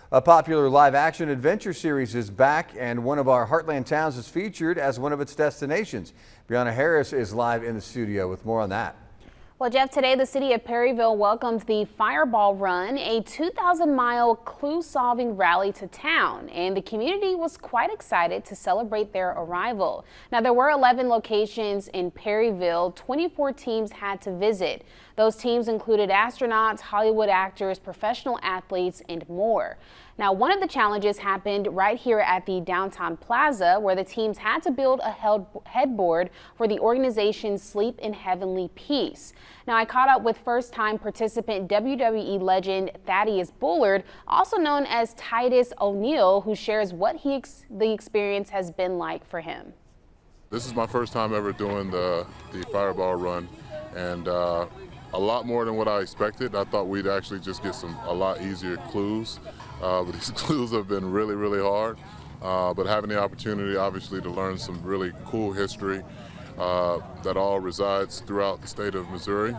A popular live-action adventure series is back, and one of our Heartland towns is featured as one of its destinations. Brianna Harris is live in the studio with more on that. Well, Jeff, today the city of Perryville welcomed the Fireball Run, a 2,000-mile clue-solving rally to town, and the community was quite excited to celebrate their arrival. Now, there were 11 locations in Perryville. 24 teams had to visit. Those teams included astronauts, Hollywood actors, professional athletes, and more. Now, one of the challenges happened right here at the downtown plaza, where the teams had to build a headboard for the organization's Sleep in Heavenly Peace. Now, I caught up with first-time participant WWE legend Thaddeus Bullard, also known as Titus O'Neil, who shares what the experience has been like for him. This is my first time ever doing the Fireball Run, and a lot more than what I expected. I thought we'd actually just get a lot easier clues, but these clues have been really, really hard. But having the opportunity, obviously, to learn some really cool history that all resides throughout the state of Missouri,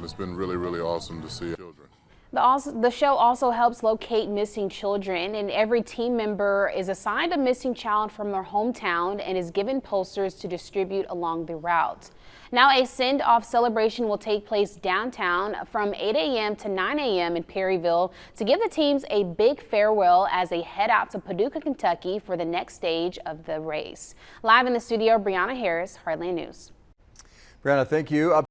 it's been really, really awesome to see children. The show also helps locate missing children, and every team member is assigned a missing child from their hometown and is given posters to distribute along the route. Now, a send-off celebration will take place downtown from 8 a.m. to 9 a.m. in Perryville to give the teams a big farewell as they head out to Paducah, Kentucky for the next stage of the race. Live in the studio, Brianna Harris, Heartland News. Brianna, thank you.